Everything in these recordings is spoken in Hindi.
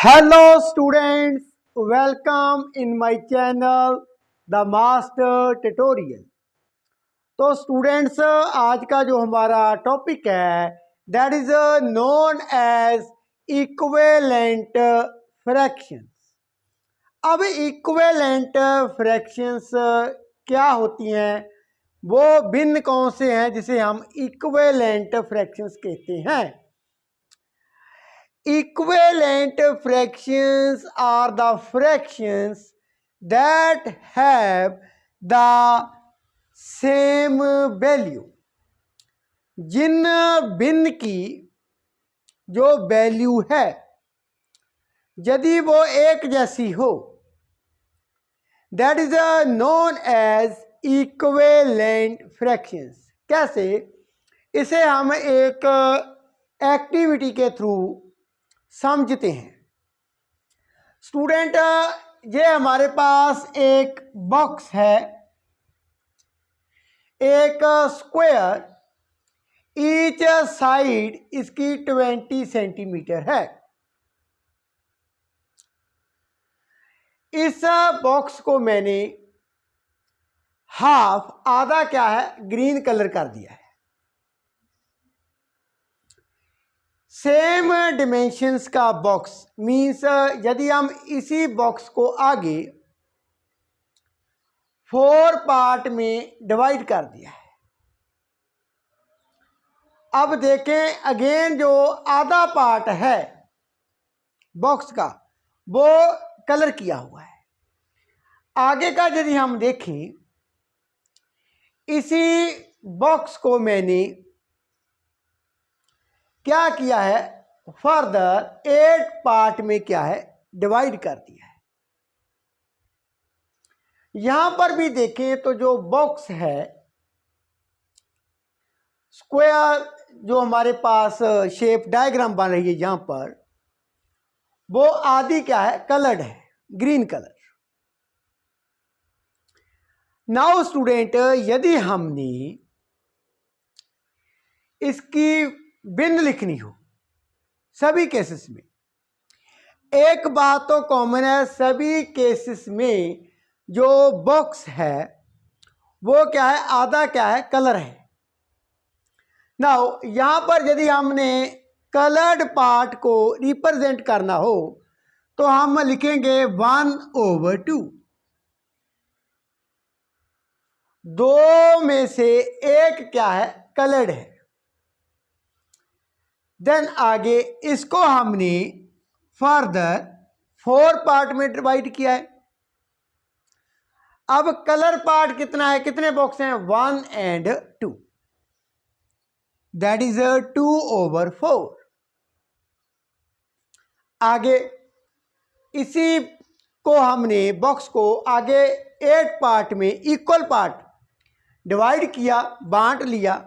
Hello students, welcome in my channel the master tutorial. तो स्टूडेंट्स, आज का जो हमारा टॉपिक है that is known as equivalent fractions. अब इक्विवेलेंट फ्रैक्शंस क्या होती हैं, वो भिन्न कौन से हैं जिसे हम इक्विवेलेंट फ्रैक्शंस कहते हैं। Equivalent fractions are the fractions that have the same value। जिन भिन्न की जो वैल्यू है यदि वो एक जैसी हो, that is known as equivalent fractions. कैसे? इसे हम एक एक्टिविटी के थ्रू समझते हैं। स्टूडेंट, ये हमारे पास एक बॉक्स है, एक स्क्वायर, ईच साइड इसकी 20 सेंटीमीटर है। इस बॉक्स को मैंने हाफ, आधा क्या है, ग्रीन कलर कर दिया है। सेम डिमेंशंस का बॉक्स मीन्स यदि हम इसी बॉक्स को आगे 4 पार्ट में डिवाइड कर दिया है। अब देखें, अगेन जो आधा पार्ट है बॉक्स का वो कलर किया हुआ है। आगे का यदि हम देखें, इसी बॉक्स को मैंने क्या किया है, फर्दर 8 पार्ट में क्या है, डिवाइड कर दिया है। यहां पर भी देखें तो जो बॉक्स है, स्क्वायर जो हमारे पास शेप डायग्राम बन रही है यहां पर, वो आधी क्या है, कलर्ड है, ग्रीन कलर। नाउ स्टूडेंट, यदि हमने इसकी भिन्न लिखनी हो सभी केसेस में, एक बात तो कॉमन है, सभी केसेस में जो बॉक्स है वो क्या है, आधा क्या है, कलर है। नाउ यहां पर यदि हमने कलर्ड पार्ट को रिप्रेजेंट करना हो तो हम लिखेंगे 1/2। दो में से एक क्या है, कलर्ड है। देन आगे इसको हमने फर्दर 4 पार्ट में डिवाइड किया है। अब कलर पार्ट कितना है, कितने बॉक्स हैं, 1 and 2, दैट इज 2/4। आगे इसी को हमने बॉक्स को आगे 8 पार्ट में इक्वल पार्ट डिवाइड किया, बांट लिया।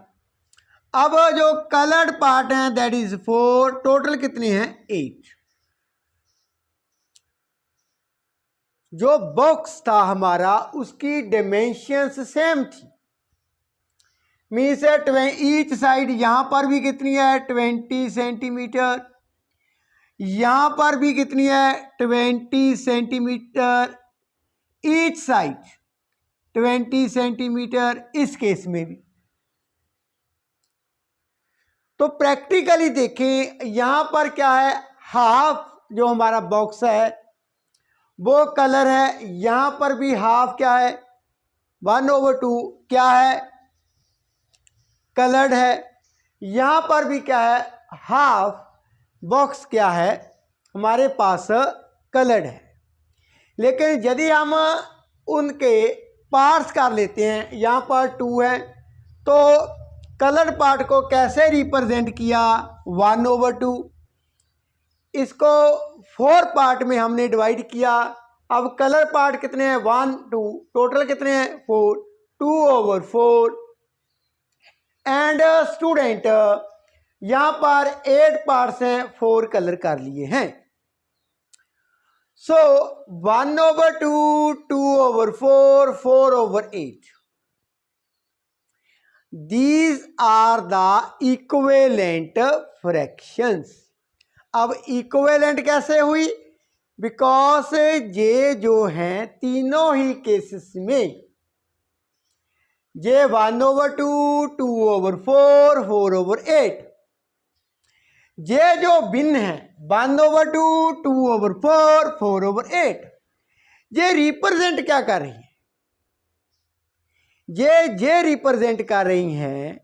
अब जो कलर्ड पार्ट हैं दैट इज 4, टोटल कितने हैं, 8। जो बॉक्स था हमारा उसकी डिमेंशंस सेम थी, मीन्स ईच साइड यहां पर भी कितनी है, 20 सेंटीमीटर, यहां पर भी कितनी है, 20 सेंटीमीटर, ईच साइड 20 सेंटीमीटर, इस केस में भी। तो प्रैक्टिकली देखें, यहां पर क्या है, हाफ जो हमारा बॉक्स है वो कलर है, यहां पर भी हाफ क्या है, 1/2 क्या है, कलर्ड है। यहां पर भी क्या है, हाफ बॉक्स क्या है, हमारे पास कलर्ड है। लेकिन यदि हम उनके पार्ट्स कर लेते हैं, यहां पर 2 है तो कलर्ड पार्ट को कैसे रिप्रेजेंट किया, 1/2। इसको 4 पार्ट में हमने डिवाइड किया। अब कलर पार्ट कितने हैं, 1 2, टोटल कितने हैं, 4, 2/4। एंड स्टूडेंट, यहां पर 8 पार्ट्स हैं, 4 कलर कर लिए हैं। सो 1/2, 2/4, 4/8, these are the equivalent fractions। अब इक्विवेलेंट कैसे हुई, बिकॉज ये जो हैं तीनों ही केसेस में ये 1/2, 2/4, 4/8, ये जो भिन्न है 1/2, 2/4, 4/8, ये रिप्रेजेंट क्या कर रही है? ये रिप्रेजेंट कर रही हैं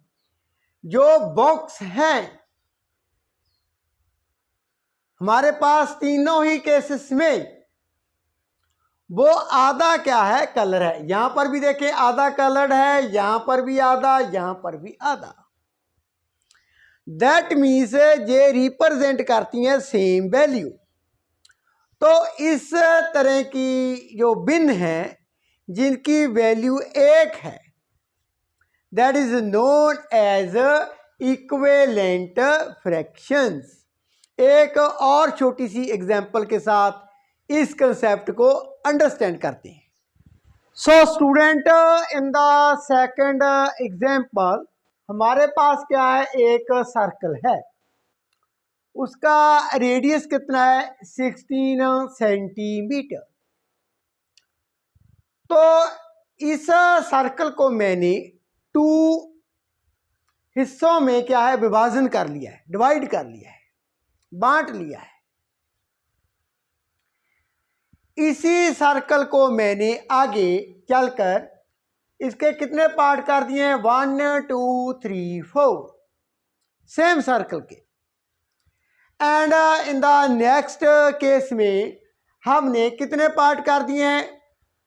जो बॉक्स हैं हमारे पास तीनों ही केसेस में, वो आधा क्या है? कलर है। यहां पर भी देखें आधा कलर है, यहां पर भी आधा, यहां पर भी आधा। दैट मीन्स ये रिप्रेजेंट करती हैं सेम वैल्यू। तो इस तरह की जो भिन्न है जिनकी वैल्यू एक है, that is known as equivalent fractions. एक और छोटी सी एग्जांपल के साथ इस कंसेप्ट को अंडरस्टैंड करते हैं। So student, in the second example हमारे पास क्या है? एक सर्कल है, उसका रेडियस कितना है? 16 सेंटीमीटर। तो इस सर्कल को मैंने 2 हिस्सों में क्या है? विभाजन कर लिया है, डिवाइड कर लिया है, बांट लिया है। इसी सर्कल को मैंने आगे चलकर इसके कितने पार्ट कर दिए हैं? 1 2 3 4 सेम सर्कल के। And in the next case में हमने कितने पार्ट कर दिए हैं?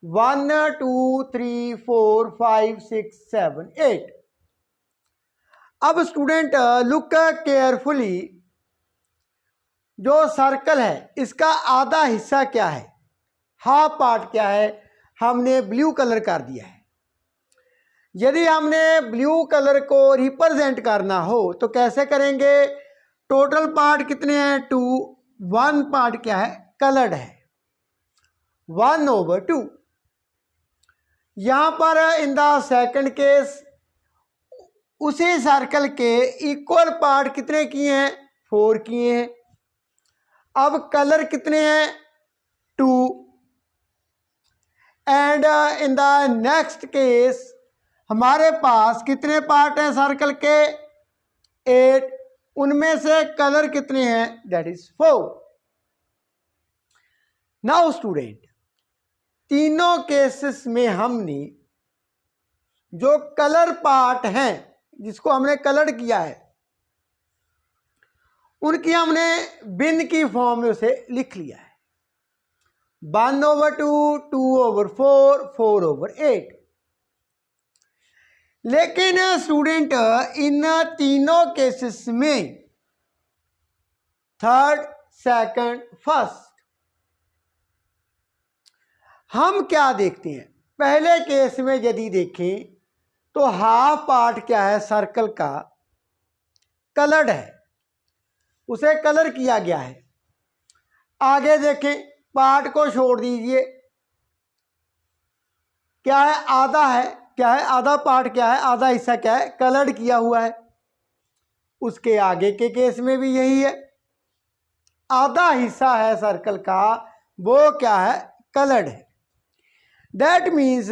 1 2 3 4 5 6 7 8। अब स्टूडेंट लुक केयरफुली, जो सर्कल है इसका आधा हिस्सा क्या है? हाफ पार्ट क्या है? हमने ब्लू कलर कर दिया है। यदि हमने ब्लू कलर को रिप्रेजेंट करना हो तो कैसे करेंगे? टोटल पार्ट कितने हैं? 2। 1 पार्ट क्या है? कलर्ड है, 1/2। यहां पर इन द सेकंड केस उसी सर्कल के इक्वल पार्ट कितने किए हैं? 4 किए हैं। अब कलर कितने हैं? 2। And in the next case हमारे पास कितने पार्ट हैं सर्कल के? 8। उनमें से कलर कितने हैं? That is 4। नाउ स्टूडेंट, तीनों केसेस में हमने जो कलर पार्ट हैं जिसको हमने कलर किया है उनकी हमने भिन्न की फॉर्म में उसे लिख लिया है। 1/2, 2/4, 4/8। लेकिन स्टूडेंट इन तीनों केसेस में थर्ड, सेकंड, फर्स्ट हम क्या देखते हैं? पहले केस में यदि देखें तो हाफ पार्ट क्या है? सर्कल का कलर्ड है, उसे कलर किया गया है। आगे देखें, पार्ट को छोड़ दीजिए, क्या है? आधा है। क्या है? आधा पार्ट क्या है? आधा हिस्सा क्या है? कलर्ड किया हुआ है। उसके आगे के केस में भी यही है, आधा हिस्सा है सर्कल का, वो क्या है? कलर्ड है। दैट मीन्स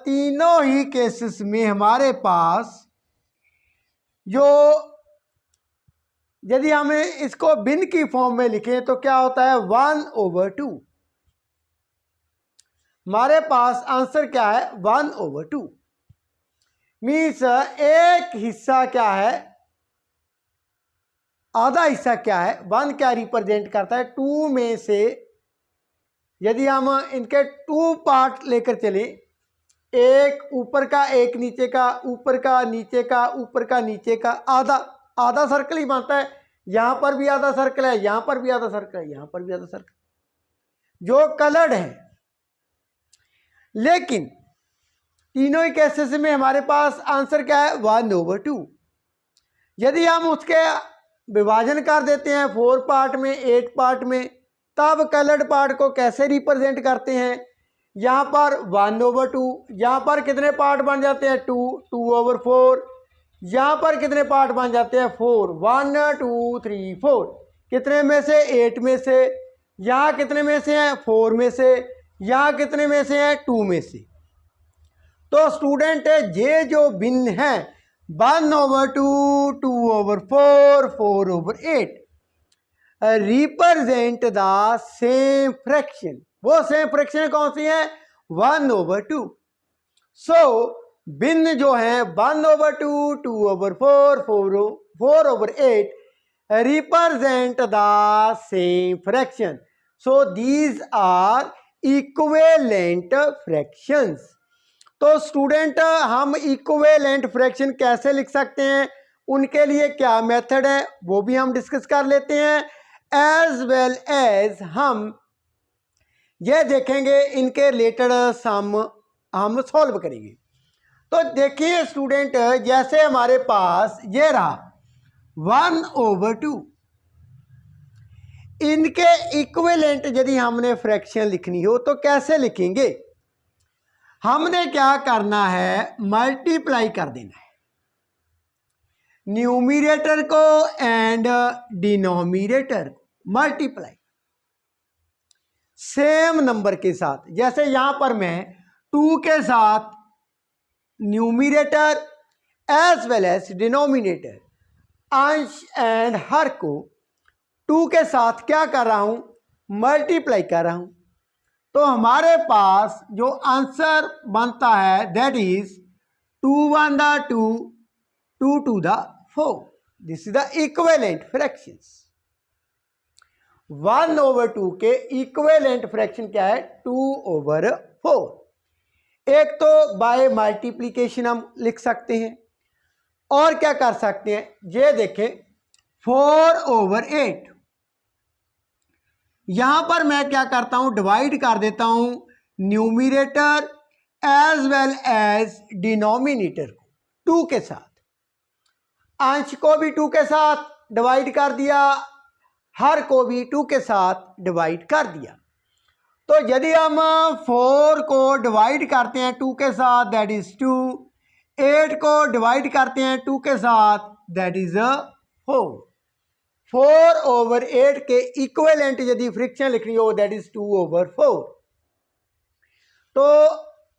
तीनों ही केसेस में हमारे पास जो, यदि हमें इसको भिन्न की फॉर्म में लिखें तो क्या होता है? 1/2। हमारे पास आंसर क्या है? 1/2। मीन्स एक हिस्सा क्या है? आधा हिस्सा क्या है? 1 क्या रिप्रेजेंट करता है? 2 में से यदि हम इनके 2 पार्ट लेकर चले, एक ऊपर का, एक नीचे का, ऊपर का, नीचे का, ऊपर का, नीचे का, आधा आधा सर्कल ही बनता है। यहां पर भी आधा सर्कल है, यहां पर भी आधा सर्कल है, यहां पर भी आधा सर्कल, जो कलर्ड है। लेकिन तीनों ही केसेस में हमारे पास आंसर क्या है? 1/2। यदि हम उसके विभाजन कर देते हैं 4 पार्ट में, 8 पार्ट में, तब कलर्ड पार्ट को कैसे रिप्रेजेंट करते हैं? यहाँ पर 1/2, यहाँ पर कितने पार्ट बन जाते हैं? 2, 2/4, यहाँ पर कितने पार्ट बन जाते हैं? 4, 1 2 3 4, कितने में से? 8 में से। यहाँ कितने में से हैं, 4 में से, यहाँ कितने में से हैं, 2 में से। तो स्टूडेंट ये जो भिन्न है 1/2, 2/4, 4/8 रिप्रेजेंट द सेम फ्रैक्शन। वो सेम फ्रैक्शन कौन सी है, 1/2। सो भिन्न जो है 1/2, 2/4, 4/8 represent the same fraction. So these are equivalent fractions. तो स्टूडेंट हम इक्विवेलेंट फ्रैक्शन कैसे लिख सकते हैं, उनके लिए क्या मेथड है वो भी हम डिस्कस कर लेते हैं, एज वेल एज हम ये देखेंगे इनके रिलेटेड सम हम सॉल्व करेंगे। तो देखिए स्टूडेंट, जैसे हमारे पास ये रहा 1/2, इनके इक्विवेलेंट यदि हमने फ्रैक्शन लिखनी हो तो कैसे लिखेंगे, हमने क्या करना है, मल्टीप्लाई कर देना है न्यूमरेटर को एंड डिनोमिनेटर को, मल्टीप्लाई सेम नंबर के साथ। जैसे यहां पर मैं 2 के साथ numerator as well as denominator, अंश एंड हर को 2 के साथ क्या कर रहा हूं, मल्टीप्लाई कर रहा हूं। तो हमारे पास जो आंसर बनता है that is 2 × 2, 2 × 4। This is the equivalent fractions. 1/2 के इक्विवेलेंट फ्रैक्शन क्या है, 2/4। एक तो बाय मल्टीप्लिकेशन हम लिख सकते हैं, और क्या कर सकते हैं, ये देखें 4/8, यहां पर मैं क्या करता हूं, डिवाइड कर देता हूं numerator as well as denominator को 2 के साथ, अंश को भी 2 के साथ डिवाइड कर दिया, हर को भी 2 के साथ डिवाइड कर दिया। तो यदि हम 4 को डिवाइड करते हैं 2 के साथ दैट इज 2, 8 को डिवाइड करते हैं 2 के साथ दैट इज 4। 4/8 के इक्विवेलेंट यदि फ्रैक्शन लिखनी हो दैट इज 2/4। तो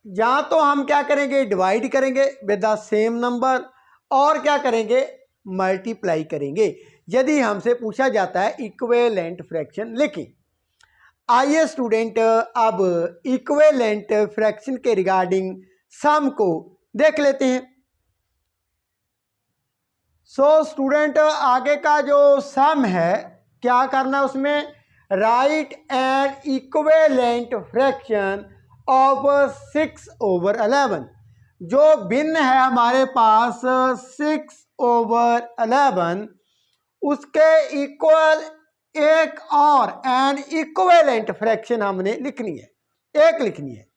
या तो हम क्या करेंगे, डिवाइड करेंगे विद द सेम नंबर, और क्या करेंगे, मल्टीप्लाई करेंगे यदि हमसे पूछा जाता है इक्विवेलेंट फ्रैक्शन लिखें। आइए स्टूडेंट अब इक्विवेलेंट फ्रैक्शन के रिगार्डिंग सम को देख लेते हैं। सो स्टूडेंट आगे का जो सम है क्या करना है, उसमें right N equivalent fraction of 6/11। जो भिन्न है हमारे पास 6/11, उसके इक्वल एक और एन इक्विवेलेंट फ्रैक्शन हमने लिखनी है, एक लिखनी है।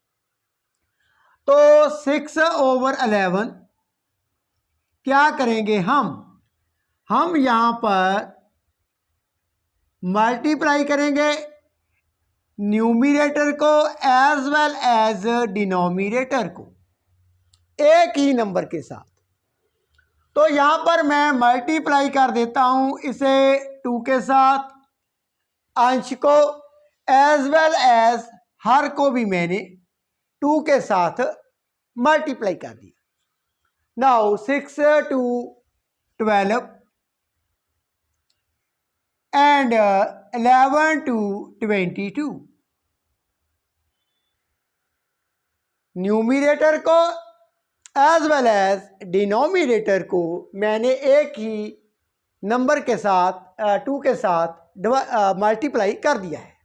तो 6/11 क्या करेंगे, हम यहां पर मल्टीप्लाई करेंगे न्यूमरेटर को एज वेल एज डिनोमिनेटर को एक ही नंबर के साथ। तो यहां पर मैं मल्टीप्लाई कर देता हूं इसे 2 के साथ, अंश को एज वेल एज हर को भी मैंने 2 के साथ मल्टीप्लाई कर दिया। नाउ 6 × 12 एंड 11 × 22, न्यूमरेटर को एज वेल एज डिनोमिनेटर को मैंने एक ही नंबर के साथ 2 के साथ मल्टीप्लाई कर दिया है।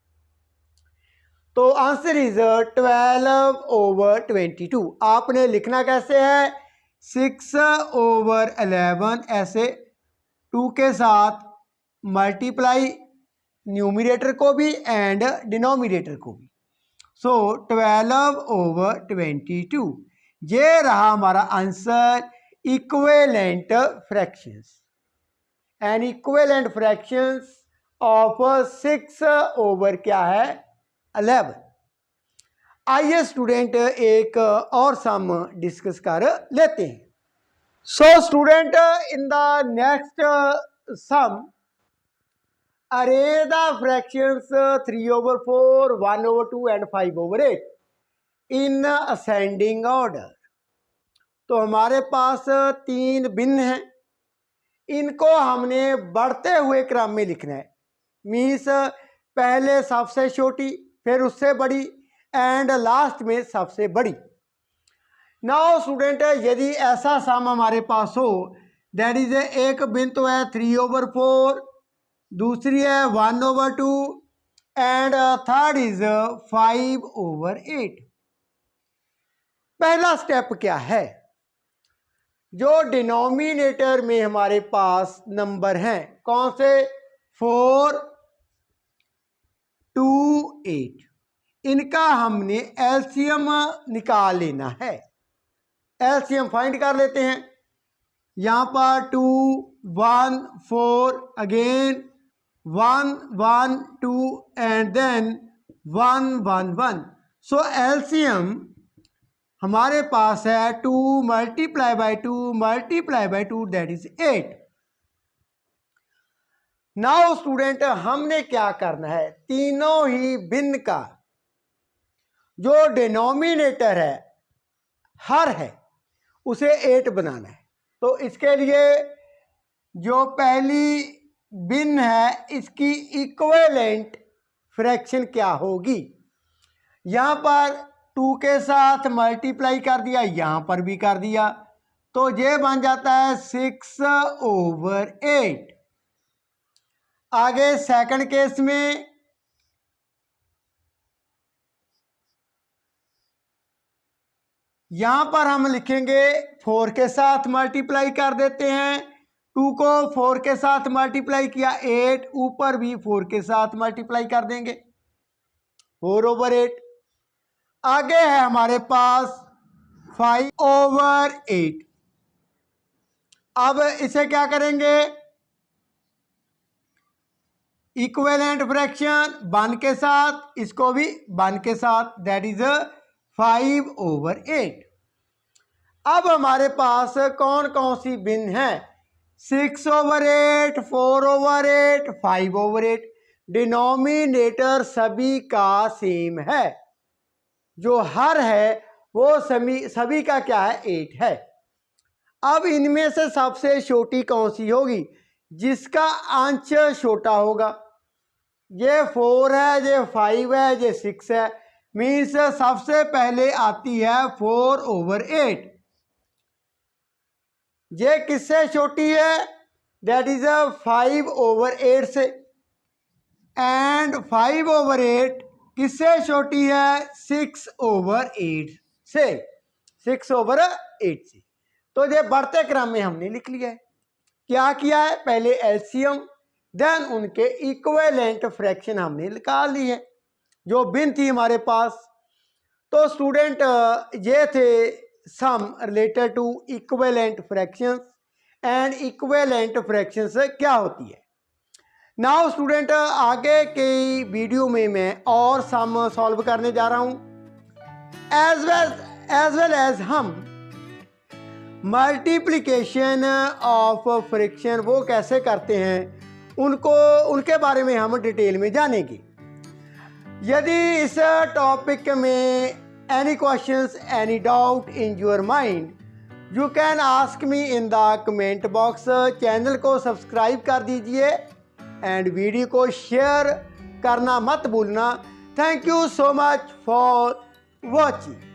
तो आंसर इज 12/22। आपने लिखना कैसे है, 6/11 ऐसे 2 के साथ मल्टीप्लाई न्यूमरेटर को भी एंड डिनोमिनेटर को भी। सो 12/22 ये रहा हमारा answer, equivalent fractions and equivalent fractions of 6/11 क्या है, 11। आइए स्टूडेंट एक और सम डिस्कस कर लेते हैं। So student in the next sum arrange the fractions 3/4, 1/2 and 5/8 in ascending order। तो हमारे पास 3 भिन्न हैं, इनको हमने बढ़ते हुए क्रम में लिखना है। मीन्स पहले सबसे छोटी, फिर उससे बड़ी एंड लास्ट में सबसे बड़ी। नाउ स्टूडेंट, यदि ऐसा सम हमारे पास हो, दैट इज एक भिन्न तो है 3/4, दूसरी है 1/2 एंड थर्ड इज 5/8। पहला स्टेप क्या है? जो डिनोमिनेटर में हमारे पास नंबर हैं, कौन से? 4, 2, 8, इनका हमने एलसीएम निकाल लेना है। एलसीएम फाइंड कर लेते हैं। यहाँ पर 2, 1, 4, again 1, 1, 2 and then 1, 1, 1। So LCM हमारे पास है 2 multiply by 2 multiply by 2, that is 8। Now student, हमने क्या करना है? तीनों ही भिन्न का जो डिनोमिनेटर है, हर है, उसे 8 बनाना है। तो इसके लिए जो पहली भिन्न है, इसकी इक्विवेलेंट फ्रैक्शन क्या होगी? यहाँ पर 2 के साथ मल्टीप्लाई कर दिया, यहाँ पर भी कर दिया, तो ये बन जाता है 6/8। आगे सेकंड केस में यहां पर हम लिखेंगे 4 के साथ मल्टीप्लाई कर देते हैं। 2 को 4 के साथ मल्टीप्लाई किया, 8, ऊपर भी 4 के साथ मल्टीप्लाई कर देंगे, 4/8। आगे है हमारे पास 5/8। अब इसे क्या करेंगे? इक्विवेलेंट फ्रैक्शन 1 के साथ, इसको भी 1 के साथ, दैट इज 5/8। अब हमारे पास कौन कौन सी भिन्न है? 6/8, 4/8, 5/8। डिनोमिनेटर सभी का सेम है, जो हर है वो सभी का क्या है? 8 है। अब इनमें से सबसे छोटी कौन सी होगी? जिसका अंश छोटा होगा। ये 4 है, ये 5 है, ये 6 है, मीन्स सबसे पहले आती है 4/8। ये किससे छोटी है? दैट इज 5/8 से। एंड 5/8 किससे छोटी है? 6/8 से। 6/8 से। तो ये बढ़ते क्रम में हमने लिख लिया है। क्या किया है? पहले एलसीएम, देन उनके इक्विवेलेंट फ्रैक्शन हमने निकाल ली है, जो भिन्न थी हमारे पास। तो स्टूडेंट, ये थे some related to equivalent fractions and equivalent fractions क्या होती है। नाउ स्टूडेंट, आगे की वीडियो में मैं और सम सॉल्व करने जा रहा हूँ, एज वेल एज हम मल्टीप्लिकेशन ऑफ फ्रैक्शन वो कैसे करते हैं, उनके बारे में हम डिटेल में जानेंगे। यदि इस टॉपिक में any questions, any doubt in your mind, you can ask me in the comment box. Channel को सब्सक्राइब कर दीजिए एंड वीडियो को शेयर करना मत भूलना। Thank you so much for watching.